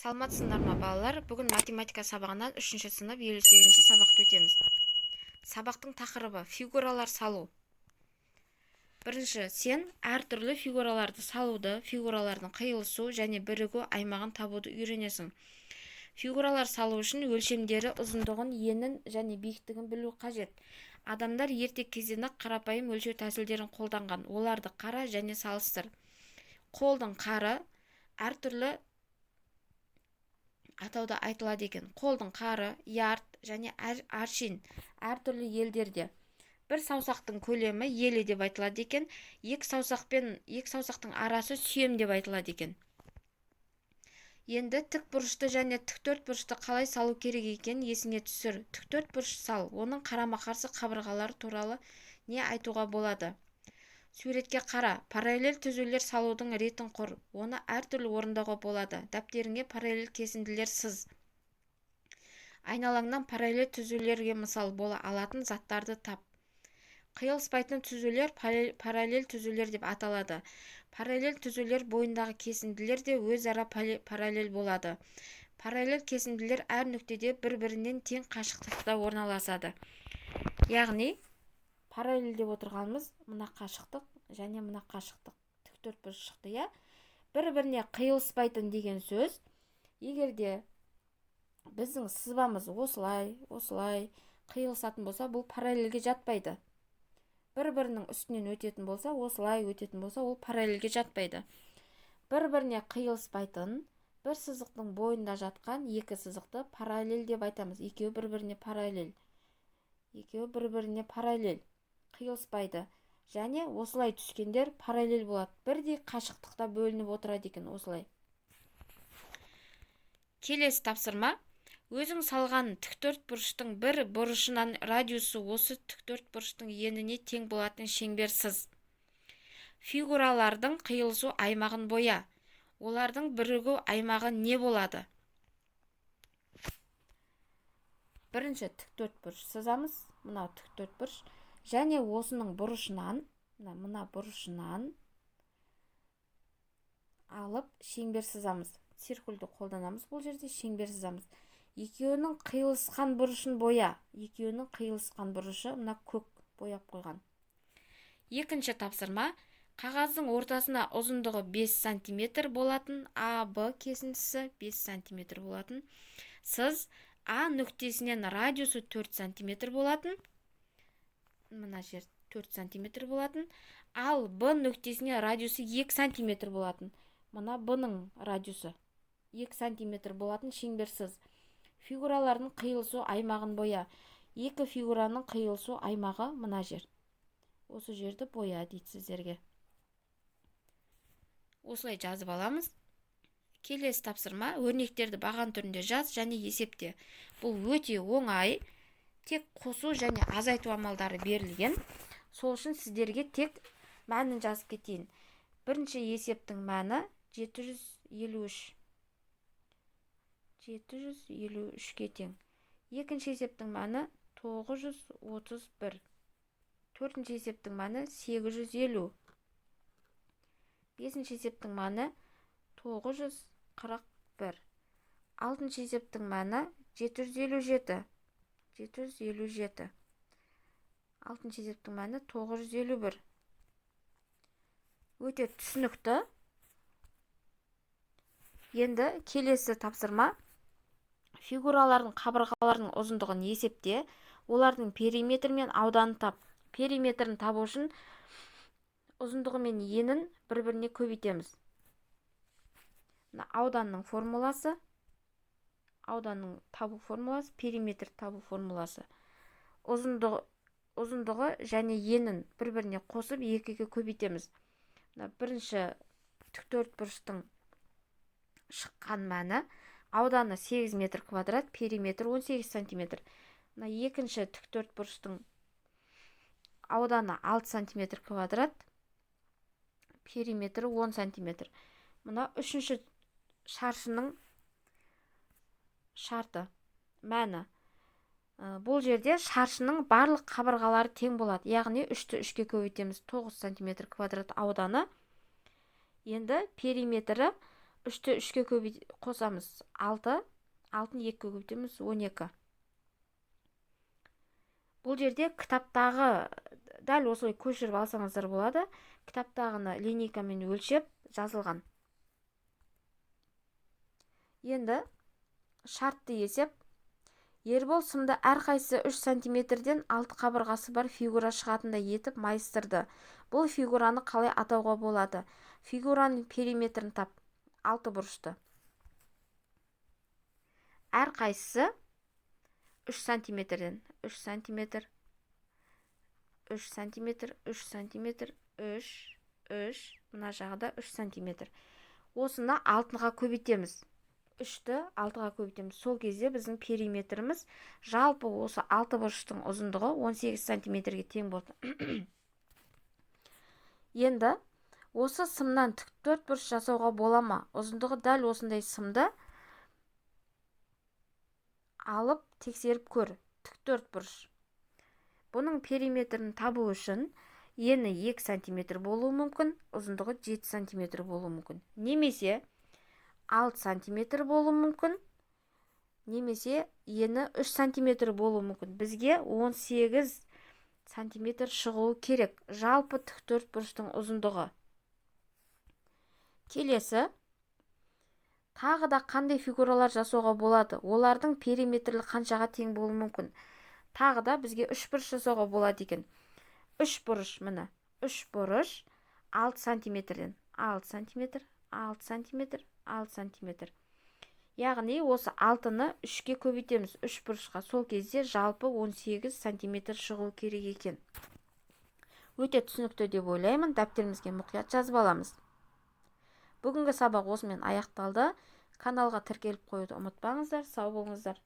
Саламатсыңдар ма балалар? Бүгін математика сабағынан 3-ші сынып 58-ші сабақты өтеміз. Сабақтың тақырыбы фигуралар салу. Бірінші, сен әртүрлі фигураларды салуды, фигуралардың қиылысу және бірігу аймағын табуды үйренесің. Фигуралар салу үшін өлшемдері, ұзындығын, енін және биіктігін білу қажет. Адамдар ерте кезден-ақ қарапайым өлшеу тәсілдерін қолданған. Оларды қара және салыстыр. Қолдың қары әртүрлі атауда айтылады екен. Қолдың қары, ярд және аршин әртүрлі елдерде. Бір саусақтың көлемі елі деп айтылады екен. Екі саусақтың арасы сүйем деп айтылады екен. Енді тік бұрышты және тіктөрт бұрышты қалай салу керек екен есіңе түсір. Тіктөрт бұрыш сал. Оның қарама-қарсы қабырғалары туралы не айтуға болады? Суретке қара. Параллель түзулер салудың ретін құр. Оны әртүрлі орындауға болады. Дәптеріңе параллель кесінділер сыз. Айналаңнан параллель түзулерге мысал бола алатын заттарды тап. Қиылыспайтын түзулер параллель түзулер деп аталады. Параллель түзулер бойындағы кесінділер де өзара параллель болады. Параллель кесінділер әр нүктеде бір-бірінен тең қашықтықта орналасады. Яғни параллель деп отырғанымыз мына қашықтық және мына қашықтық. Тіктөрт бұрыш шықты, иә? Бір-біріне қиылыспайтын деген сөз. Егерде біздің сызбамыз осылай қиылысатын болса, бұл параллельге жатпайды. Бір-бірінің үстінен өтетін болса, осылай өтетін болса, ол параллельге жатпайды. Бір-біріне қиылыспайтын, бір сызықтың бойында жатқан екі сызықты параллель деп айтамыз. Екеуі бір-біріне параллель. Қиылыспайды. Және осылай түскендер параллель болады. Бірдей қашықтықта бөлініп отырады екен, осылай. Келесі тапсырма. Өзің салған тіктөрт бұрыштың бір бұрышынан радиусы осы тіктөрт бұрыштың еніне тең болатын шеңбер сыз. Фигуралардың қиылысу аймағын боя. Олардың бірігу аймағы не болады? Бірінші тіктөрт бұрыш сызамыз. Мынау тіктөрт бұрыш. Және осының бұрышынан, мына бұрышынан алып шеңбер сызамыз. Циркульді қолданамыз бұл жерде, шеңбер сызамыз. Екеуінің қиылысқан бұрышын боя. Екеуінің қиылысқан бұрышы мына көк бояп қойған. Екінші тапсырма. Қағаздың ортасына ұзындығы 5 см болатын АБ кесіндісі 5 см болатын. Сыз А нүктесінен радиусы 4 см болатын. Мына жер 4 см болатын. Ал Б нүктесіне радиусы 2 см болатын. Мына Б-ның радиусы 2 см болатын шеңбер сыз. Фигуралардың қиылысу аймағын боя. Екі фигураның қиылысу аймағы мына жер. Осы жерді боя дейді сіздерге. Осылай жазып аламыз. Келесі тапсырма. Өрнектерді баған түрінде жаз және есепте. Бұл өте оңай. Тек қосу және азайту амалдары берілген. Сол үшін сіздерге тек мәнін жазып кетейін. Бірінші есептің мәні 753-ке тең. Екінші есептің мәні 931. Төртінші есептің мәні 850. Бесінші есептің мәні 941. Алтыншы есептің мәні 757. Алтыншы есептің мәні 951. Өте түсінікті. Енді келесі тапсырма. Фигуралардың қабырғаларының ұзындығын есепте. Олардың периметр мен ауданын тап. Периметрін табу үшін ұзындығы мен енін бір-біріне көбейтеміз. Ауданның формуласы, ауданның табу формуласы, периметр табу формуласы. Ұзындығы және енін бір-біріне қосып екіге көбейтеміз. Бірінші тіктөрт бұрыштың шыққан мәні, ауданы 8 метр квадрат, периметр 18 см. Екінші тіктөрт бұрыштың ауданы 6 см квадрат, периметрі 10 см. Мына үшінші шаршының шарты, мәні. Бұл жерде шаршының барлық қабырғалары тең болады. Яғни 3-ті 3-ке көбейтеміз. 9 см квадрат ауданы. Енді периметрі 3-ті 3-ке қосамыз 6, 6-ны 2-ке көбейтеміз 12. Бұл жерде кітаптағы дәл осылай көшіріп алсаңыздар болады. Кітаптағыны линейкамен өлшеп жазылған. Енді шартты есеп. Ербол сымды әрқайсысы 3 сантиметрден 6 қабырғасы бар фигура шығатындай етіп майыстырды. Бұл фигураны қалай атауға болады? Фигураның периметрін тап. 6 бұрышты. Әрқайсысы 3 сантиметрден 3 сантиметр 3 сантиметр 3 сантиметр 3 мына жағында 3 сантиметр. Осыны 6-ға көбейтеміз. 3-ті 6-ға көбейтеміз. Сол кезде біздің периметріміз жалпы осы 6 бұрыштың ұзындығы 18 сантиметрге тең болды. Енді осы сымнан тік төртбұрыш жасауға бола ма? Ұзындығы дәл осындай сымды алып тексеріп көр. Тік төртбұрыш. Бұның периметрін табу үшін ені 2 сантиметр болуы мүмкін, ұзындығы 7 сантиметр болуы мүмкін. Немесе 6 сантиметр болуы мүмкін, немесе ені 3 сантиметр болуы мүмкін. Бізге 18 сантиметр шығуы керек. Жалпы тік төртбұрыштың ұзындығы. Келесі, тағы да қандай фигуралар жасауға болады? Олардың периметрлі қаншаға тең болуы мүмкін? Тағы да бізге 3 бұрыш жасауға болады екен. 3 бұрыш, міне. 3 бұрыш 6 сантиметрден 6 сантиметр, 6 сантиметр, 6 сантиметр. Яғни осы 6-ны 3-ке көбейтеміз 3 бұрышқа. Сол кезде жалпы 18 сантиметр шығу керек екен. Өте түсінікті деп ойлаймын. Дәптерімізге мұқият жазып аламыз. Бүгінгі сабақ осымен аяқталды. Каналға тіркеліп қоюды ұмытпаңыздар. Сау болыңыздар.